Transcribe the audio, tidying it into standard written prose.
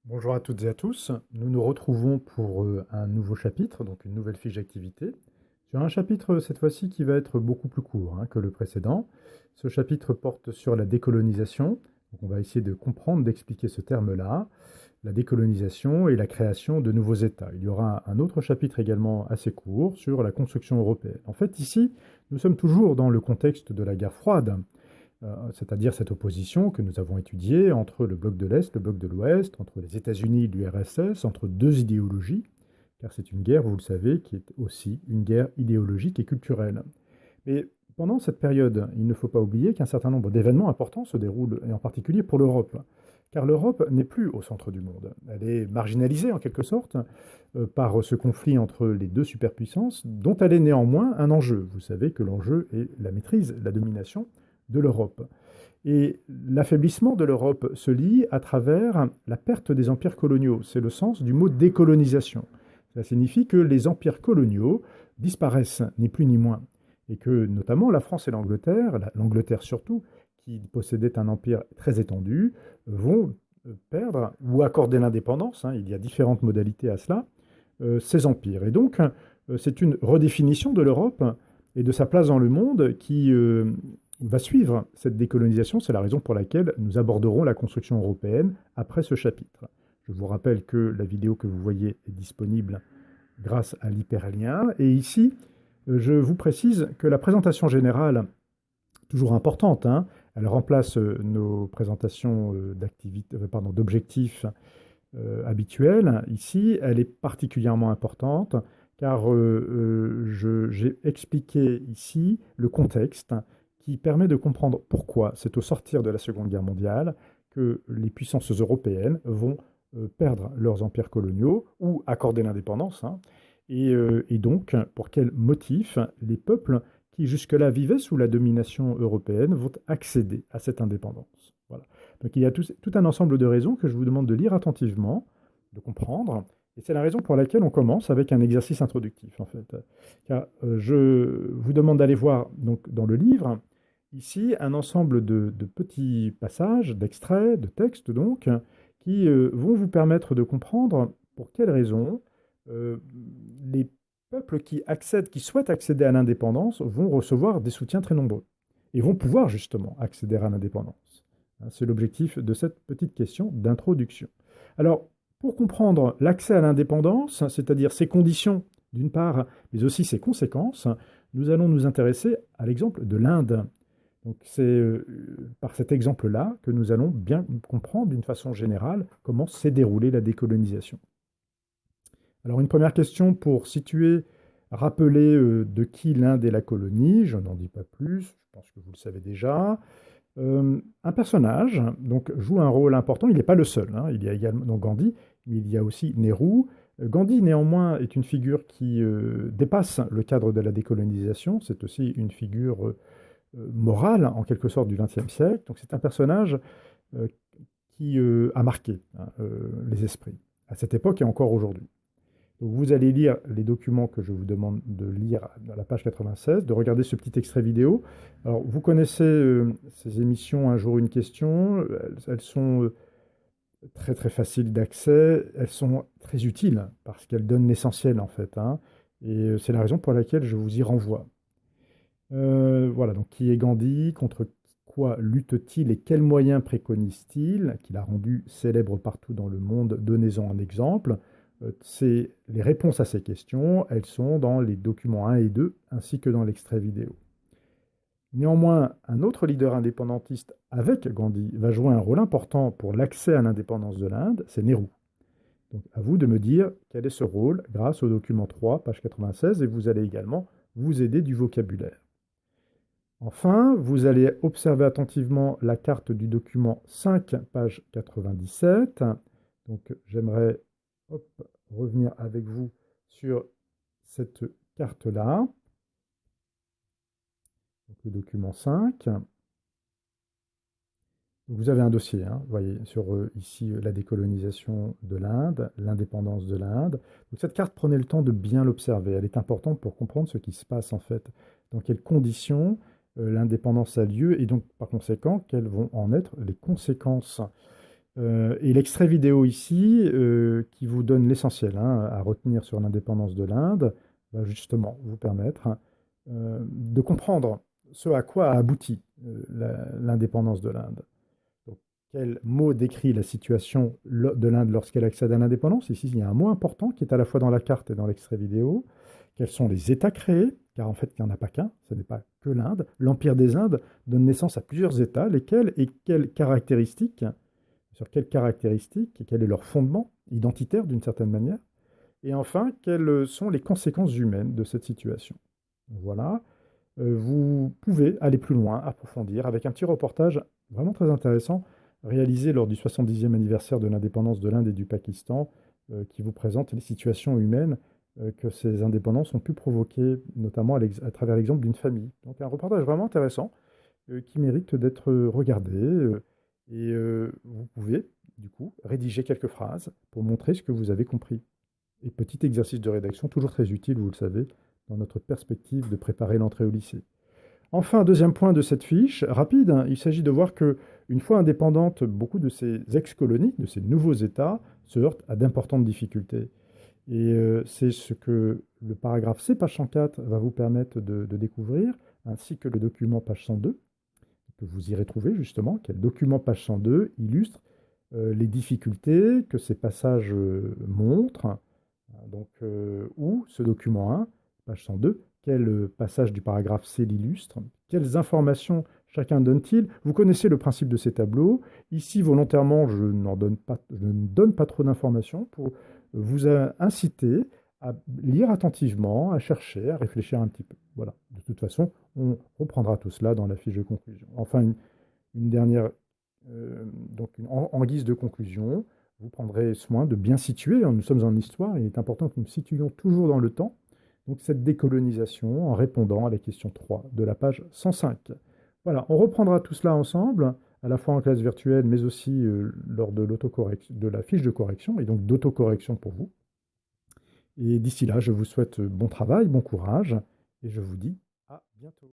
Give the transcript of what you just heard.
Bonjour à toutes et à tous. Nous nous retrouvons pour un nouveau chapitre, donc une nouvelle fiche d'activité, sur un chapitre cette fois-ci qui va être beaucoup plus court que le précédent. Ce chapitre porte sur la décolonisation. Donc on va essayer de comprendre, d'expliquer ce terme-là, la décolonisation et la création de nouveaux États. Il y aura un autre chapitre également assez court sur la construction européenne. En fait, ici, nous sommes toujours dans le contexte de la guerre froide, c'est-à-dire cette opposition que nous avons étudiée entre le bloc de l'Est, le bloc de l'Ouest, entre les États-Unis et l'URSS, entre deux idéologies, car c'est une guerre, vous le savez, qui est aussi une guerre idéologique et culturelle. Mais pendant cette période, il ne faut pas oublier qu'un certain nombre d'événements importants se déroulent, et en particulier pour l'Europe. Car l'Europe n'est plus au centre du monde. Elle est marginalisée en quelque sorte par ce conflit entre les deux superpuissances, dont elle est néanmoins un enjeu. Vous savez que l'enjeu est la maîtrise, la domination de l'Europe. Et l'affaiblissement de l'Europe se lie à travers la perte des empires coloniaux. C'est le sens du mot décolonisation. Ça signifie que les empires coloniaux disparaissent, ni plus ni moins. Et que notamment la France et l'Angleterre, l'Angleterre surtout, qui possédait un empire très étendu, vont perdre ou accorder l'indépendance, il y a différentes modalités à cela, ces empires. Et donc, c'est une redéfinition de l'Europe et de sa place dans le monde qui va suivre cette décolonisation. C'est la raison pour laquelle nous aborderons la construction européenne après ce chapitre. Je vous rappelle que la vidéo que vous voyez est disponible grâce à l'hyperlien. Et ici, je vous précise que la présentation générale, toujours importante, elle remplace nos présentations d'objectifs habituels. Ici, elle est particulièrement importante car j'ai expliqué ici le contexte qui permet de comprendre pourquoi c'est au sortir de la Seconde Guerre mondiale que les puissances européennes vont perdre leurs empires coloniaux ou accorder l'indépendance, et donc pour quels motifs les peuples qui jusque-là vivaient sous la domination européenne vont accéder à cette indépendance. Voilà. Donc il y a tout un ensemble de raisons que je vous demande de lire attentivement, de comprendre, et c'est la raison pour laquelle on commence avec un exercice introductif, en fait. Car je vous demande d'aller voir donc, dans le livre, ici, un ensemble de petits passages, d'extraits, de textes, donc, qui vont vous permettre de comprendre pour quelles raisons euh, les peuples qui souhaitent accéder à l'indépendance vont recevoir des soutiens très nombreux et vont pouvoir justement accéder à l'indépendance. C'est l'objectif de cette petite question d'introduction. Alors, pour comprendre l'accès à l'indépendance, c'est-à-dire ses conditions d'une part, mais aussi ses conséquences, nous allons nous intéresser à l'exemple de l'Inde. Donc c'est par cet exemple-là que nous allons bien comprendre d'une façon générale comment s'est déroulée la décolonisation. Alors une première question pour situer, rappeler de qui l'Inde est la colonie, je n'en dis pas plus, je pense que vous le savez déjà. Un personnage donc, joue un rôle important, il n'est pas le seul, il y a également donc Gandhi, mais il y a aussi Nehru. Gandhi néanmoins est une figure qui dépasse le cadre de la décolonisation, c'est aussi une figure morale en quelque sorte du XXe siècle, donc c'est un personnage euh, qui a marqué les esprits à cette époque et encore aujourd'hui. Donc vous allez lire les documents que je vous demande de lire à la page 96, de regarder ce petit extrait vidéo. Alors vous connaissez ces émissions Un jour une question, elles sont très très faciles d'accès, elles sont très utiles parce qu'elles donnent l'essentiel en fait, et c'est la raison pour laquelle je vous y renvoie. Voilà, donc qui est Gandhi, contre quoi lutte-t-il et quels moyens préconise-t-il, qu'il a rendu célèbre partout dans le monde, donnez-en un exemple. Les réponses à ces questions, elles sont dans les documents 1 et 2, ainsi que dans l'extrait vidéo. Néanmoins, un autre leader indépendantiste avec Gandhi va jouer un rôle important pour l'accès à l'indépendance de l'Inde, c'est Nehru. Donc à vous de me dire quel est ce rôle grâce au document 3, page 96, et vous allez également vous aider du vocabulaire. Enfin, vous allez observer attentivement la carte du document 5, page 97. Donc, j'aimerais revenir avec vous sur cette carte-là, donc le document 5. Vous avez un dossier, vous voyez, sur ici la décolonisation de l'Inde, l'indépendance de l'Inde. Donc cette carte, prenez le temps de bien l'observer. Elle est importante pour comprendre ce qui se passe en fait, dans quelles conditions l'indépendance a lieu et donc par conséquent, quelles vont en être les conséquences. Et l'extrait vidéo ici, qui vous donne l'essentiel à retenir sur l'indépendance de l'Inde, va justement vous permettre de comprendre ce à quoi a abouti l'indépendance de l'Inde. Donc, quel mot décrit la situation de l'Inde lorsqu'elle accède à l'indépendance? Ici, il y a un mot important qui est à la fois dans la carte et dans l'extrait vidéo. Quels sont les États créés? Car en fait, il n'y en a pas qu'un, ce n'est pas que l'Inde. L'Empire des Indes donne naissance à plusieurs États, lesquels et quelles caractéristiques, sur quelles caractéristiques et quel est leur fondement identitaire d'une certaine manière. Et enfin, quelles sont les conséquences humaines de cette situation. Voilà. Vous pouvez aller plus loin, approfondir, avec un petit reportage vraiment très intéressant, réalisé lors du 70e anniversaire de l'indépendance de l'Inde et du Pakistan, qui vous présente les situations humaines que ces indépendances ont pu provoquer, notamment à travers l'exemple d'une famille. Donc un reportage vraiment intéressant, qui mérite d'être regardé, et vous pouvez, du coup, rédiger quelques phrases pour montrer ce que vous avez compris. Et petit exercice de rédaction, toujours très utile, vous le savez, dans notre perspective de préparer l'entrée au lycée. Enfin, deuxième point de cette fiche, rapide, il s'agit de voir que, une fois indépendantes, beaucoup de ces ex-colonies, de ces nouveaux États, se heurtent à d'importantes difficultés. Et c'est ce que le paragraphe C, page 104, va vous permettre de découvrir, ainsi que le document page 102, que vous irez trouver justement, qui est le document page 102, illustre les difficultés que ces passages montrent. Donc, où ce document 1, page 102, quel passage du paragraphe C l'illustre? Quelles informations chacun donne-t-il? Vous connaissez le principe de ces tableaux. Ici, volontairement, je ne donne pas trop d'informations pour vous inciter à lire attentivement, à chercher, à réfléchir un petit peu. Voilà. De toute façon, on reprendra tout cela dans la fiche de conclusion. Enfin, une dernière, en guise de conclusion, vous prendrez soin de bien situer. Nous sommes en histoire, il est important que nous situions toujours dans le temps. Donc cette décolonisation en répondant à la question 3 de la page 105. Voilà, on reprendra tout cela ensemble, à la fois en classe virtuelle, mais aussi lors de l'autocorrection, de la fiche de correction, et donc d'autocorrection pour vous. Et d'ici là, je vous souhaite bon travail, bon courage, et je vous dis à bientôt.